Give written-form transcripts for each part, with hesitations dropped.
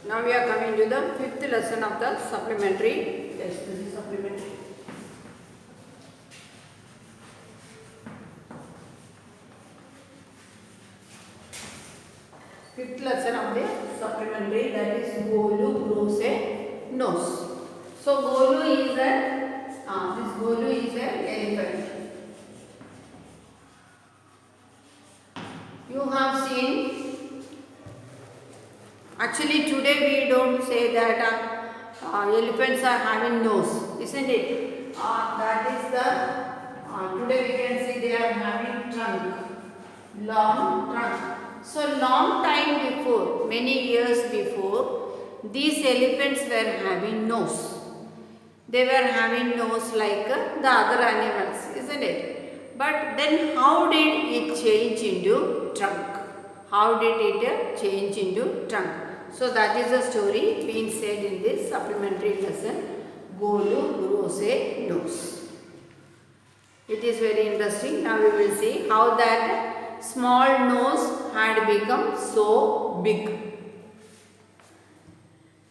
Now we are coming to the fifth lesson of the supplementary. Yes, this is supplementary. Fifth lesson of the supplementary, that is Golu grows a nose. So Golu is this Golu is an elephant. You have seen. Actually, today we don't say that elephants are having nose, isn't it? That is the today we can see they are having trunk, long trunk. So long time before, many years before, these elephants were having nose. They were having nose like the other animals, isn't it? But then how did it change into trunk? How did it change into trunk? So that is the story being said in this supplementary lesson. Golu grows a nose. It is very interesting. Now we will see how that small nose had become so big.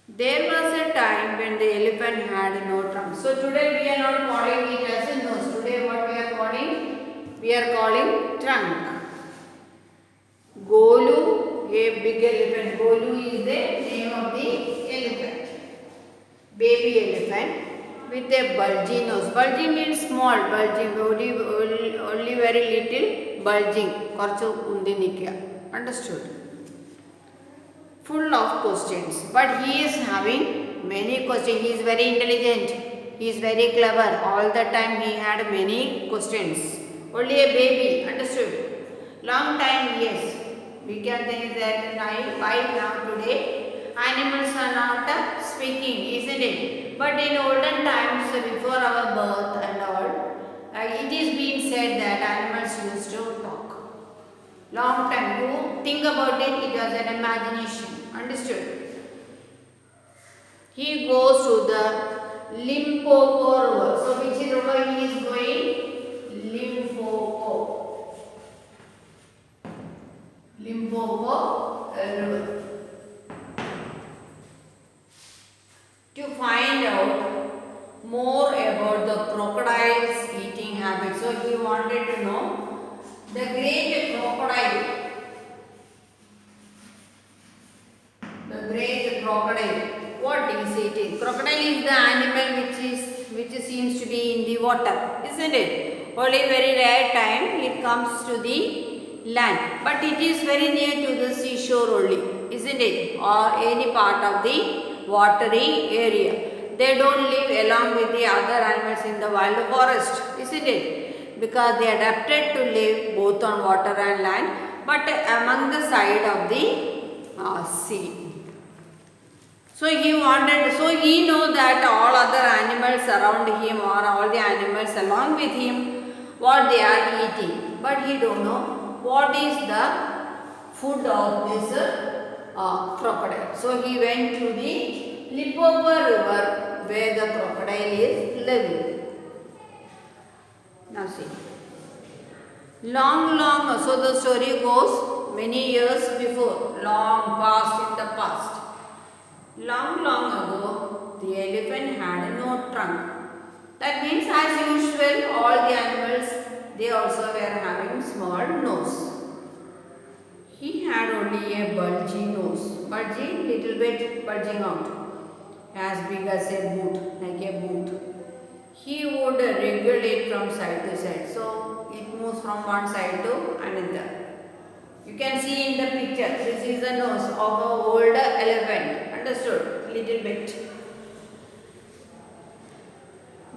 There was a time when the elephant had no trunk. So today we are not calling it as a nose. Today what we are calling? We are calling trunk. Golu, a big elephant. Golu is the name of the elephant. Baby elephant with a bulging nose. Bulging means small. Bulging, only very little bulging. Understood? Full of questions. But he is having many questions. He is very intelligent. He is very clever. All the time he had many questions. Only a baby. Understood? Long time, yes. We can think that why now today animals are not speaking, isn't it? But in olden times, before our birth and all, it is being said that animals used to talk. Long time. You think about it, it was an imagination. Understood? He goes to the Limpopo river. So which river he is going? Limpopo. Limpopo river. To find out more about the crocodile's eating habits. So he wanted to know the great crocodile. The great crocodile. What is eating? Crocodile is the animal which seems to be in the water, isn't it? Only very rare time it comes to the land, but it is very near to the seashore only, isn't it? Or any part of the watery area. They don't live along with the other animals in the wild forest, isn't it? Because they adapted to live both on water and land, but among the side of the sea. So he know that all other animals around him or all the animals along with him, what they are eating. But he don't know what is the food of this crocodile. So he went to the Limpopo river where the crocodile is living. Now see. Long, so the story goes many years before, long past in the past. Long ago, the elephant had no trunk. That means as usual, all the animals, they also were having small nose. He had only a bulgy nose. Bulgy, little bit bulging out. As big as a boot, like a boot. He would regulate from side to side. So, it moves from one side to another. You can see in the picture, this is the nose of an old elephant. Understood? Little bit.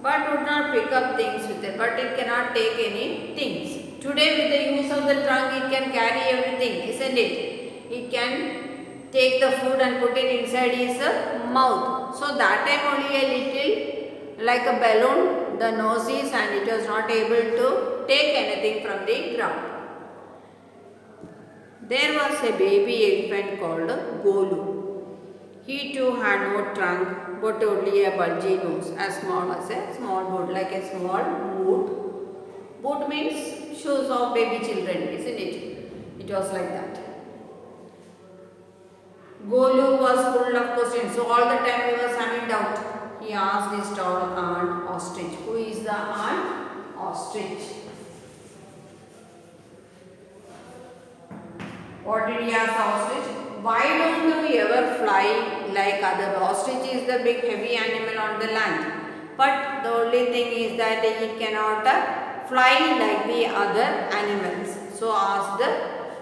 But would not pick up things with it. But it cannot take any things. Today with the use of the trunk, it can carry everything, isn't it? It can take the food and put it inside his mouth. So that time only a little, like a balloon, the nose is, and it was not able to take anything from the ground. There was a baby elephant called Golu. He too had no trunk but only a bulgy nose, as small as a small boot, like a small boot. Boot means shoes of baby children, isn't it? It was like that. Golu was full of So all the time he was having doubt. He asked his tall aunt ostrich. Who is the aunt? Ostrich. What did he ask ostrich? Why don't you ever fly like other? Ostrich is the big heavy animal on the land. But the only thing is that it cannot fly like the other animals. So asked,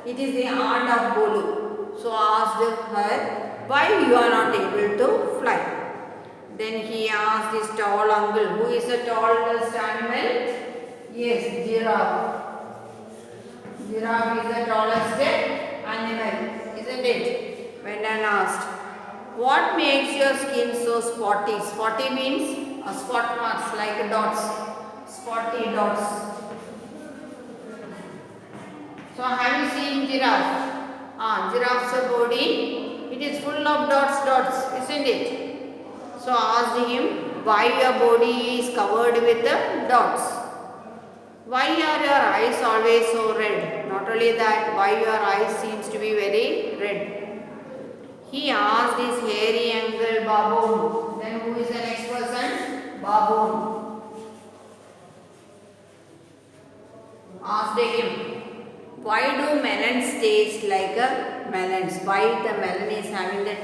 it is the aunt of Golu. So asked her, why you are not able to fly? Then he asked his tall uncle, who is the tallest animal? Yes, giraffe. Giraffe is the tallest animal, isn't it? Went and asked, what makes your skin so spotty? Spotty means spot marks like dots, spotty dots. So have you seen giraffe? Giraffe's body, it is full of dots, isn't it? So asked him, why your body is covered with the dots? Why are your eyes always so red? Not only that, why your eyes seems to be very red? He asked his hairy uncle baboon. Then who is the next person? Baboon. Asked him, why do melons taste like melons? Why the melon is having the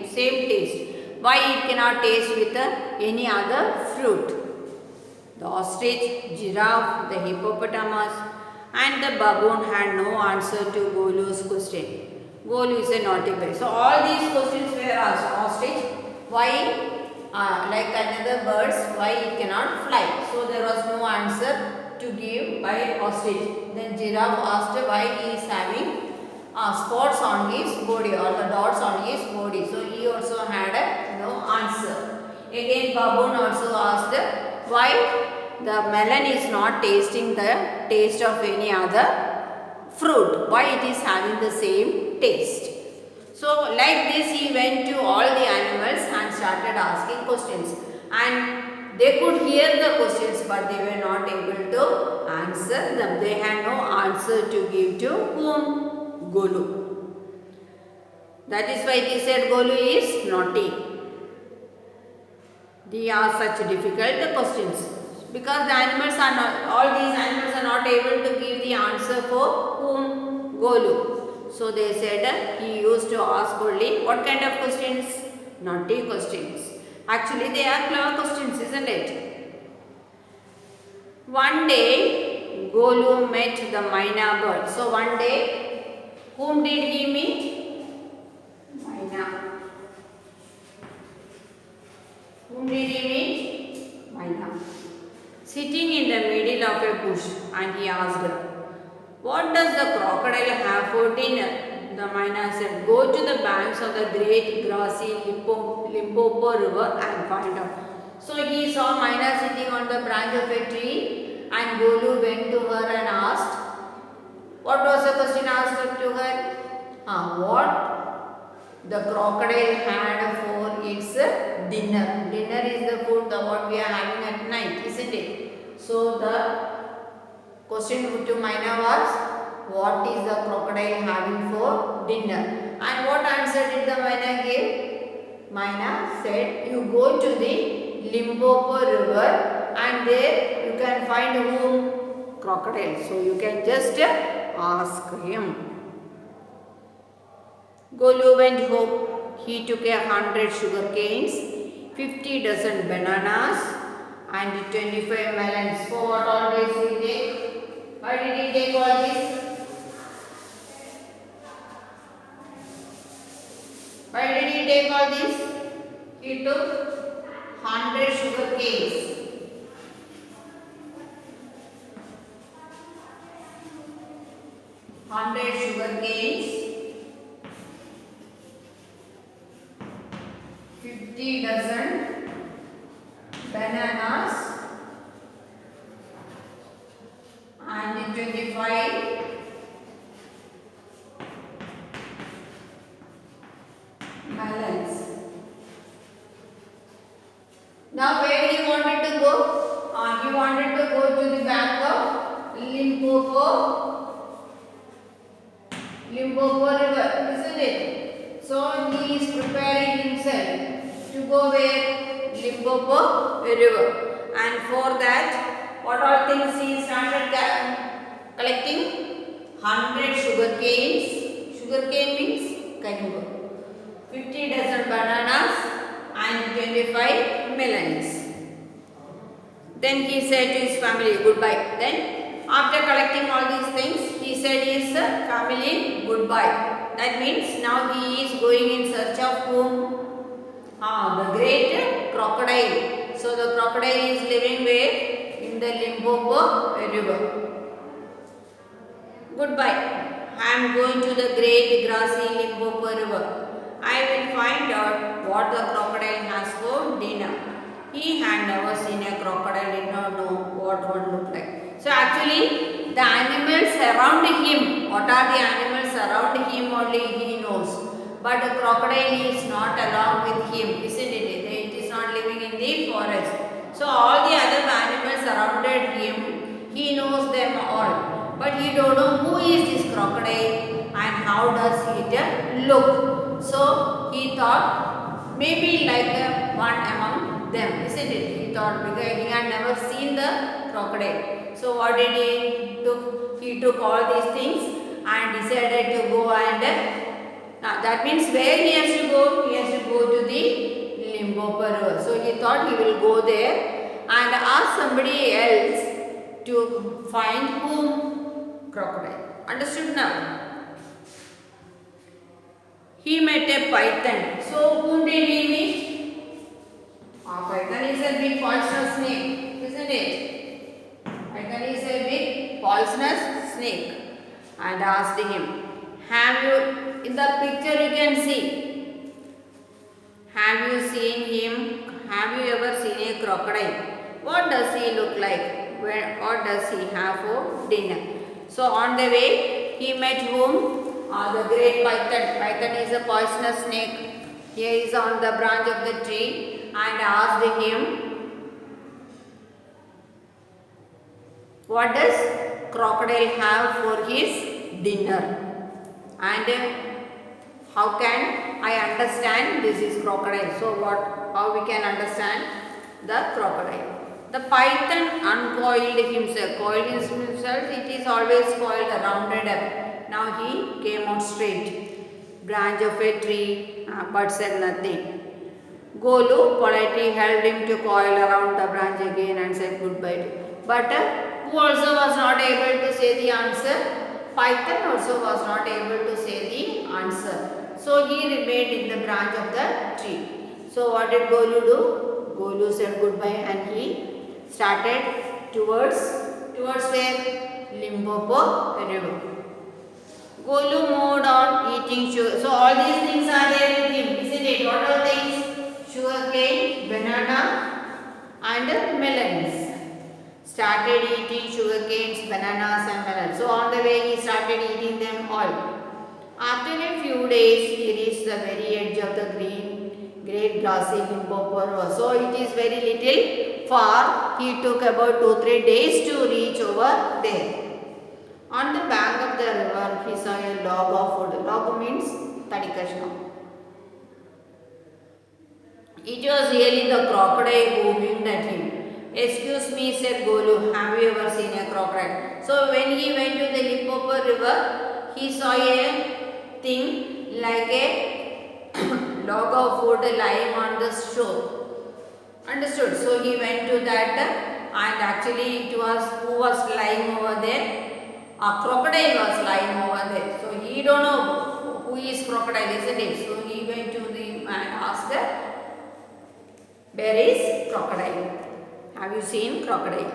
same taste? Why it cannot taste with any other fruit? The ostrich, giraffe, the hippopotamus and the baboon had no answer to Golu's question. Golu is a naughty boy. So all these questions were asked. Ostrich, why like another birds, why it cannot fly? So there was no answer to give by ostrich. Then giraffe asked why he is having spots on his body or the dots on his body. So he also had no answer. Again baboon also asked why the melon is not tasting the taste of any other fruit. Why it is having the same taste. So like this he went to all the animals and started asking questions. And they could hear the questions but they were not able to answer them. They had no answer to give to whom? Golu. That is why they said Golu is naughty. They are such difficult questions. Because the animals are not, all these animals are not able to give the answer for whom? Golu. So they said he used to ask only what kind of questions? Naughty questions. Actually they are clever questions, isn't it? One day Golu met the Myna bird. So one day whom did he meet? Myna. Whom did he meet? Myna. Sitting in the middle of a bush and he asked her, what does the crocodile have for dinner? The Myna said, go to the banks of the great grassy Limpopo river and find out. So he saw Myna sitting on the branch of a tree and Golu went to her and asked, what was the question asked to her? What the crocodile had for its dinner. Dinner is the food what we are having at night, isn't it? So the question put to Myna was, what is the crocodile having for dinner? And what answer did the Myna give? Myna said, you go to the Limpopo river and there you can find whom? Crocodile. So you can just ask him. Golu went home. He took 100 sugar canes, 50 dozen bananas and 25 melons. So what all this he take? Why did he take all this? Why did he take all this? He took 100 sugar canes. Sugar canes, 50 dozen bananas and 25 melons. Now where he wanted to go? He wanted to go to the bank of Limpopo river, isn't it? So he is preparing himself. go where? Limpopo river. And for that, what all things he started collecting? 100 sugar canes. Sugar cane means kalimba. 50 dozen bananas and 25 melons. Then he said to his family goodbye. Then after collecting all these things, he said his family goodbye. That means now he is going in search of whom? The great crocodile. So the crocodile is living where? In the Limpopo river. Goodbye. I am going to the great grassy Limpopo river. I will find out what the crocodile has for dinner. He had never seen a crocodile, did not know what one looked like. So actually the animals around him, what are the animals around him only he knows. But the crocodile is not along with him, isn't it? It is not living in the forest. So all the other animals surrounded him, he knows them all. But he don't know who is this crocodile and how does it look. So he thought maybe like one among them, isn't it? He thought because he had never seen the crocodile. So what did he took? He took all these things and decided to go and that means where he has to go? He has to go to the Limpopo river. So he thought he will go there and ask somebody else to find whom? Crocodile. Understood now? He met a python. So whom did he meet? Python is a big poisonous snake, isn't it? Python is a big poisonous snake. And asked him, have you, in the picture you can see, have you seen him? Have you ever seen a crocodile? What does he look like? What does he have for dinner? So on the way he met whom? The great python. Python is a poisonous snake. He is on the branch of the tree and asked him, what does crocodile have for his dinner? And how can I understand this is crocodile? So how we can understand the crocodile? The python uncoiled himself. Coiled himself, it is always coiled, rounded up. Now he came out straight. Branch of a tree, but said nothing. Golu politely held him to coil around the branch again and said goodbye. But who also was not able to say the answer? Python also was not able to say the answer. So he remained in the branch of the tree. So what did Golu do? Golu said goodbye and he started towards where? Limpopo river. Golu moved on eating sugar. So all these things are there with him, isn't it? What are things? Sugar cane, banana and melons. Started eating sugar canes, bananas and melons. So on the way he started eating them all. After a few days he reached the very edge of the great grassy Limpopo river. So it is very little far. He took about 2-3 days to reach over there. On the bank of the river he saw a log of wood. Log means tadikashna. It was really the crocodile who winked at him. Excuse me, said Golu, have you ever seen a crocodile? So when he went to the Limpopo river, he saw a thing like a log of wood lying on the shore. Understood? So he went to that and actually it was who was lying over there? A crocodile was lying over there. So he don't know who is crocodile, isn't it? So he went to the and asked, where is crocodile? Have you seen crocodile?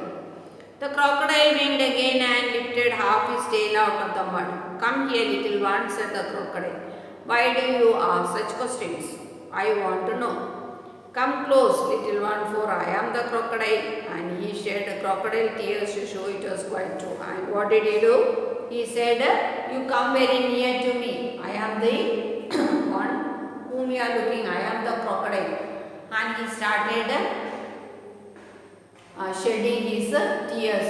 The crocodile winked again and lifted half his tail out of the mud. Come here, little one, said the crocodile. Why do you ask such questions? I want to know. Come close, little one, for I am the crocodile. And he shed crocodile tears to show it was quite true. And what did he do? He said, you come very near to me. I am the one whom you are looking. I am the crocodile. And he started shedding his tears.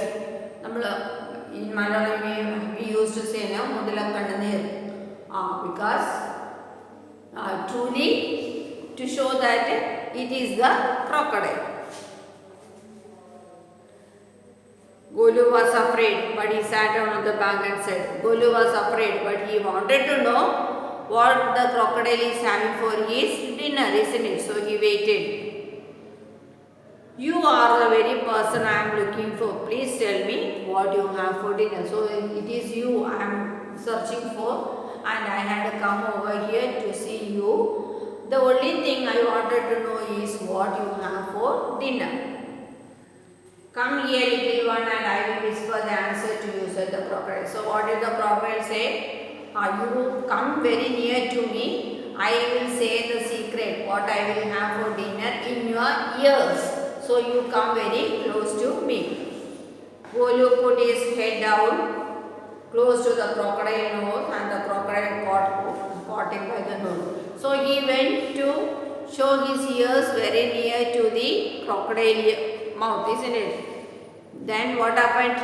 In Malayalam we used to say Mudala Kandanir because truly to show that it is the crocodile. Golu was afraid, but he sat on the bank and said, Golu was afraid, but he wanted to know what the crocodile is having for his dinner, isn't it? So he waited. You are the very person I am looking for. Please tell me what you have for dinner. So it is you I am searching for, and I had come over here to see you. The only thing I wanted to know is what you have for dinner. Come here, little one, and I will whisper the answer to you, said the crocodile. So what did the crocodile say? You come very near to me. I will say the secret, what I will have for dinner in your ears. So you come very close to me. Golu put his head down close to the crocodile nose, and the crocodile caught him by the nose. So he went to show his ears very near to the crocodile mouth, isn't it? Then what happened?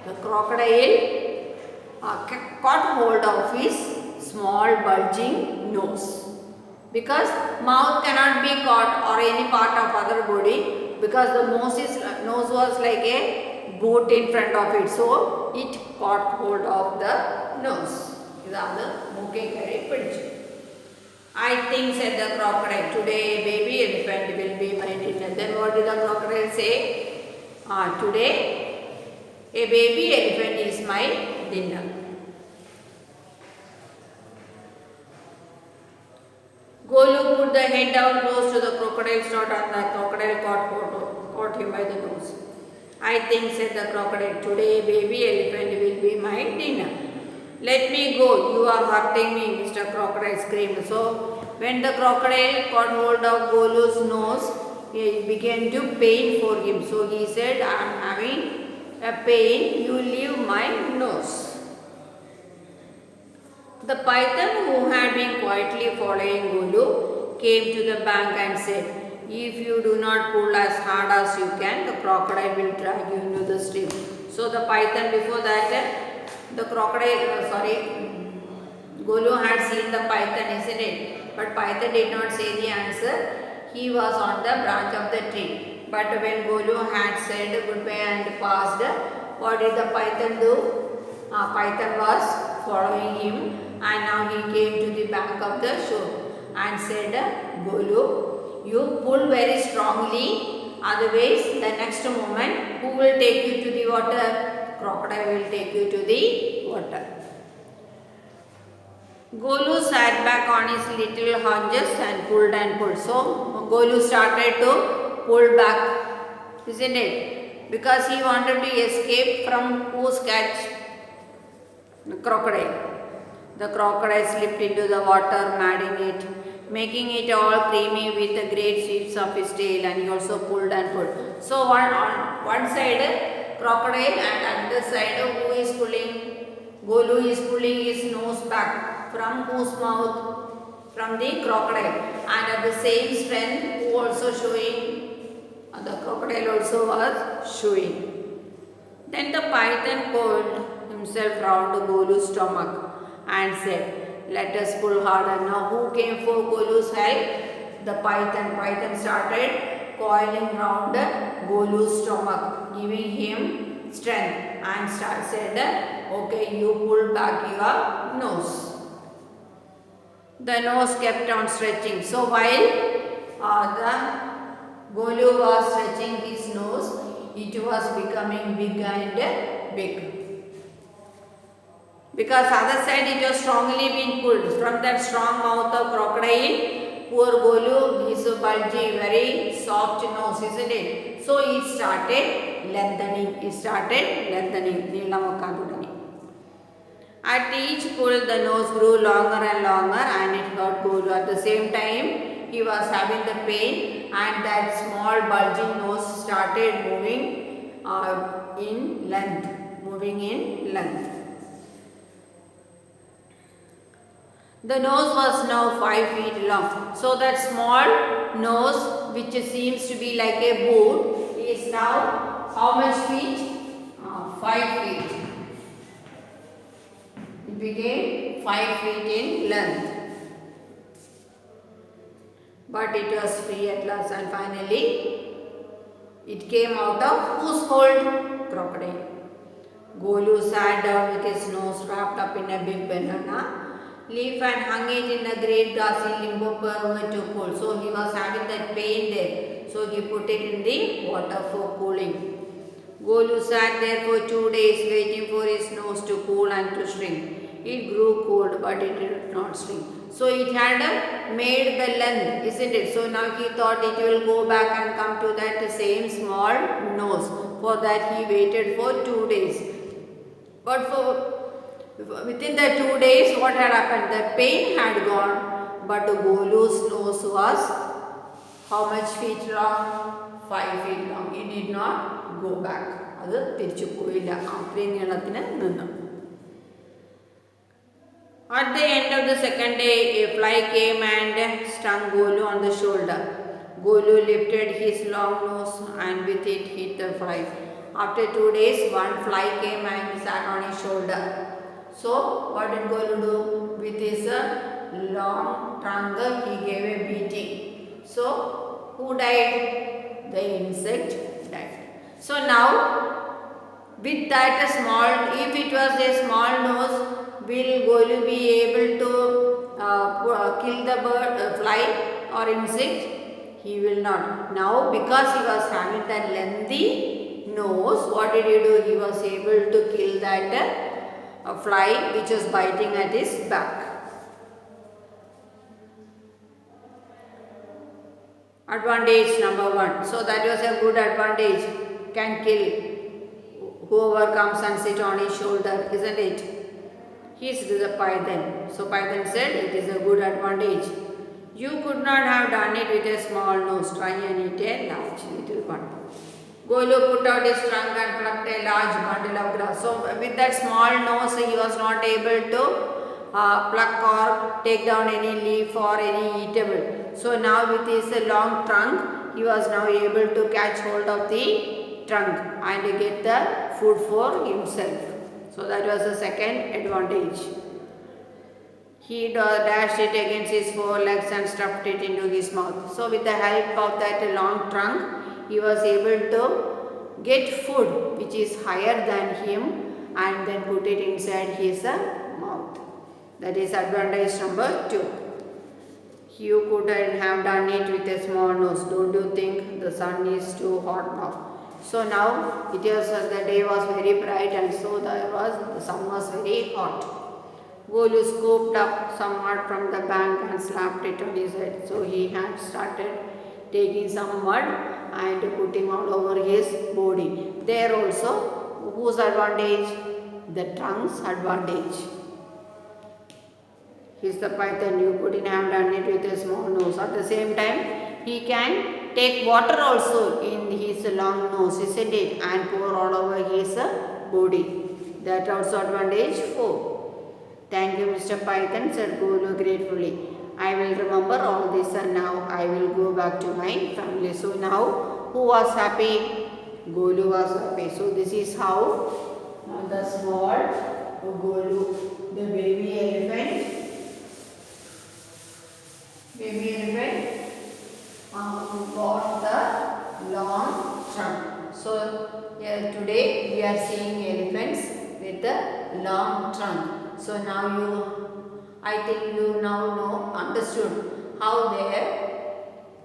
The crocodile caught hold of his small bulging nose, because mouth cannot be caught or any part of other body, because the nose was like a boot in front of it, so it caught hold of the nose. I think, said the crocodile, today baby elephant will be my dinner. Then what did the crocodile say? Today a baby elephant is my dinner. Golu put the head down close to the crocodile's throat, and the crocodile caught him by the nose. I think, said the crocodile, today a baby elephant will be my dinner. Let me go, you are hurting me, Mr. Crocodile screamed. So when the crocodile caught hold of Golu's nose, it began to pain for him. So he said, I am having a pain, you leave my nose. The python, who had been quietly following Golu, came to the bank and said, if you do not pull as hard as you can, the crocodile will drag you into the stream. So the python, before that, the Golu had seen the python, isn't it? But python did not say the answer. He was on the branch of the tree. But when Golu had said goodbye and passed, what did the python do? Python was following him, and now he came to the bank of the shore and said, Golu, you pull very strongly, otherwise the next moment who will take you to the water? Crocodile will take you to the water. Golu sat back on his little haunches and pulled. So Golu started to pull back, isn't it? Because he wanted to escape from whose catch? The crocodile. The crocodile slipped into the water, madding it, making it all creamy with the great sweeps of his tail, and he also pulled. So on one side crocodile, and on the side who is pulling? Golu is pulling his nose back. From whose mouth? From the crocodile. And at the same strength, who also showing? The crocodile also was showing. Then the python coiled himself round Golu's stomach and said, let us pull harder. Now who came for Golu's help? The python. Python started coiling round Golu's stomach, giving him strength, and said, okay, you pull back your nose. The nose kept on stretching. So while the Golu was stretching his nose, it was becoming big and big. Because other side it was strongly being pulled from that strong mouth of crocodile. Poor Golu, his bulgy, very soft nose, isn't it? So it started lengthening. At each pull, the nose grew longer and longer, and it hurt Golu. At the same time, he was having the pain, and that small bulging nose started moving in length. The nose was now 5 feet long. So that small nose, which seems to be like a boot, is now how much feet? 5 feet. It became 5 feet in length. but it was free at last, and finally it came out of whose hold? Crocodile. Golu sat down with his nose wrapped up in a big banana leaf and hung it in a great grassy limbo over to cool. So he was having that pain there. So he put it in the water for cooling. Golu sat there for 2 days waiting for his nose to cool and to shrink. It grew cold, but it did not shrink. So it had made the length, isn't it? So now he thought it will go back and come to that same small nose. For that he waited for 2 days. But within the 2 days, what had happened? The pain had gone, but the Golu's nose was how much feet long? 5 feet long. It did not go back. അത് തിരിച്ചു പോയില്ല. അത്രയും നീളത്തിന് നിന്നു. At the end of the second day, a fly came and stung Golu on the shoulder. Golu lifted his long nose and with it hit the fly. After 2 days, one fly came and sat on his shoulder. So, what did Golu do? With his long trunk, he gave a beating. So, who died? The insect died. So, now, with that small, if it was a small nose, will Golu be able to kill the bird, fly or insect? He will not. Now, because he was having that lengthy nose, what did he do? He was able to kill that fly which was biting at his back. Advantage number 1. So that was a good advantage. Can kill whoever comes and sit on his shoulder, isn't it? He is the python. So python said it is a good advantage. You could not have done it with a small nose. Try and eat a large little one. Golu put out his trunk and plucked a large bundle of grass. So with that small nose, he was not able to pluck or take down any leaf or any eatable. So now with his long trunk, he was now able to catch hold of the trunk and get the food for himself. So that was the second advantage. He dashed it against his forelegs and stuffed it into his mouth. So with the help of that long trunk, he was able to get food which is higher than him and then put it inside his mouth. That is advantage number 2. You couldn't have done it with a small nose. Don't you think the sun is too hot now? So now it was the day was very bright and so the sun was very hot. Golu scooped up some mud from the bank and slapped it on his head. So he had started taking some mud and putting all over his body. There also, whose advantage? The trunk's advantage. He's the python. You couldn't have done it with a small nose. At the same time, he can take water also in his long nose, isn't it? And pour all over his body. That also advantage 4. Thank you, Mr. Python, said Golu gratefully. I will remember all this and now I will go back to my family. So now, who was happy? Golu was happy. So this is how the small Golu, the baby elephant, got the long trunk. So today we are seeing elephants with the long trunk. So now I think you now understood how their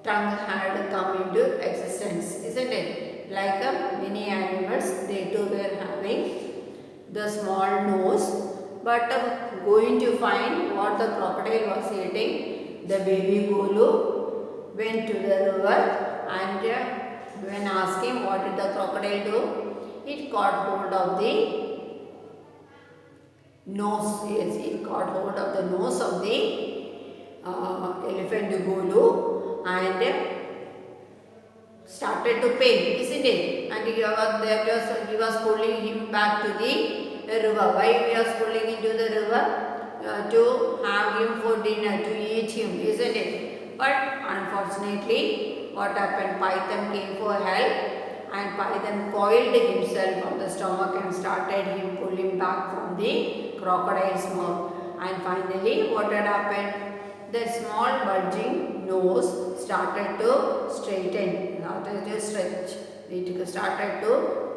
trunk had come into existence, isn't it? Like many animals, they too were having the small nose, but going to find what the crocodile was eating, the baby Golu went to the river and when asking what did the crocodile do, it caught hold of the nose. Yes, it caught hold of the nose of the elephant Golu and started to pain, isn't it? And he was pulling him back to the river. Why he was pulling into the river? To have him for dinner, to eat him, isn't it? But unfortunately, what happened? Python came for help and Python coiled himself on the stomach and started him pulling back from the crocodile's mouth. And finally, what had happened? The small bulging nose started to straighten, started to stretch. It started to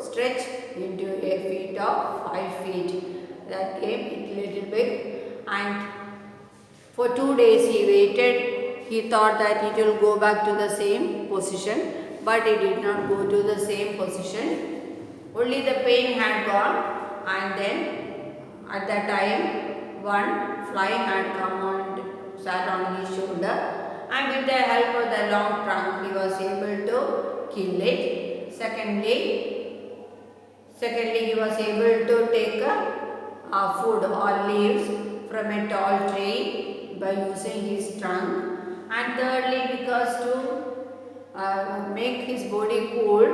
stretch into a feet of 5 feet. That came a little bit, and for 2 days he waited. He thought that it will go back to the same position, but it did not go to the same position. Only the pain had gone, and then at that time one fly had come and sat on his shoulder, and with the help of the long trunk he was able to kill it. Secondly, he was able to take food or leaves from a tall tree by using his trunk. And thirdly, because to make his body cool,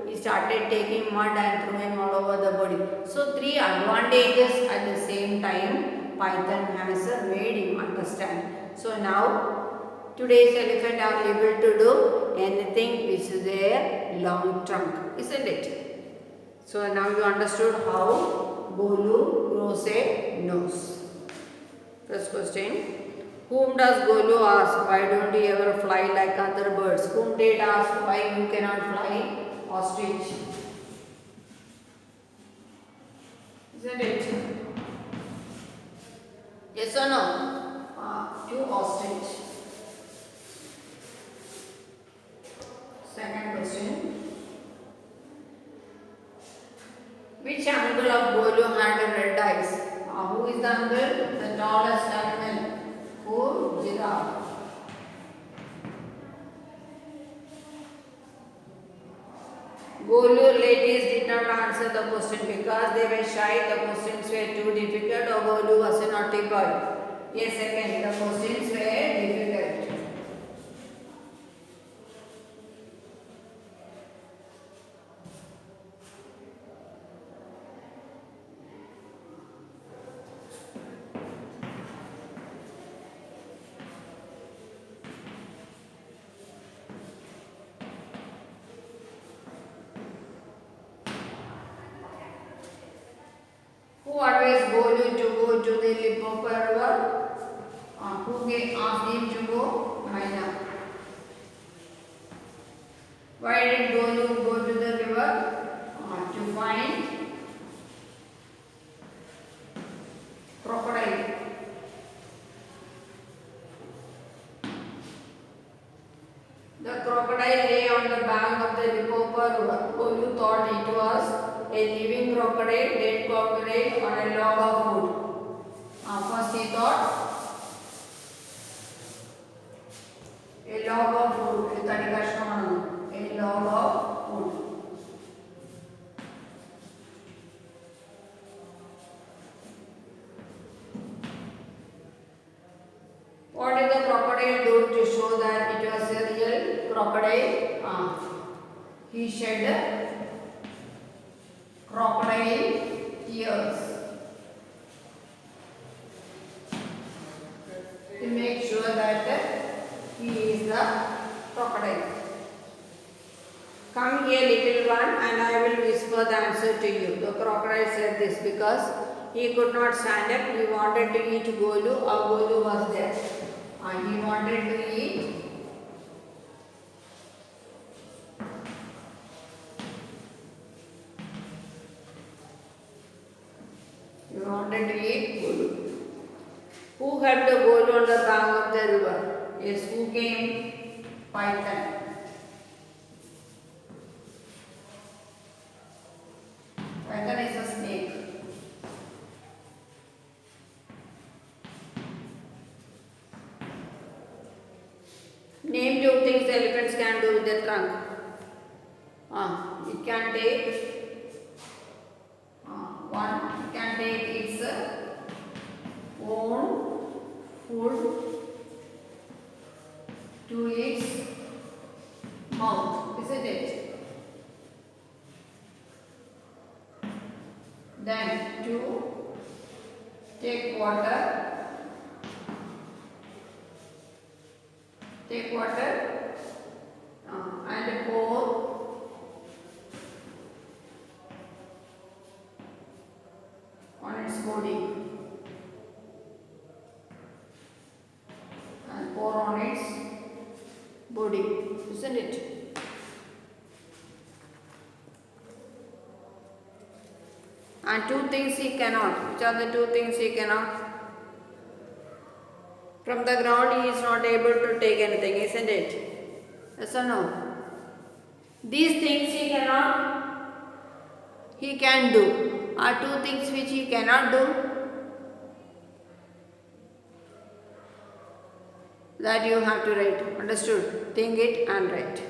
he started taking mud and throwing all over the body. So 3 advantages at the same time Python has made him understand. So now today's elephant are able to do anything which is their long trunk, isn't it? So now you understood how Golu grows a nose. First question. Whom does Golu ask, why don't you ever fly like other birds? Whom did ask, why you cannot fly? Ostrich. Isn't it? Yes or no? To ostrich. Second question. Which uncle of Golu had red eyes? Who is the uncle? The tallest animal. Who? Giraffe. Golu relatives did not answer the question because they were shy. The questions were too difficult, or Golu was a naughty boy. Yes, second, the questions were difficult. Who advised Golu to go to the Limpopo river? Who asked him to go? Maina. Why did Golu go to the river? To find crocodile. The crocodile lay on the bank of the Limpopo river. Golu thought it was a living crocodile, dead crocodile on a log of wood. First he thought a log of wood, a log of wood. What did the crocodile do to show that it was a real crocodile? He shed crocodile tears to make sure that he is the crocodile. Come here, little one, and I will whisper the answer to you. The crocodile said this because he could not stand up. He wanted to eat Golu. Golu was there. He wanted to eat Golu. Who helped the Golu on the bank of the river? Yes, who came? Python. Python is a snake. Name 2 things elephants can do with their trunk. It can take one. It can take its own food to its mouth, isn't it? Then to take water. And pour on its body and pour on its isn't it? And two things he cannot. Which are the two things he cannot? From the ground he is not able to take anything, isn't it? Yes or no? These things he cannot, he can do. Are two things which he cannot do? That you have to write. Understood? Think it and write.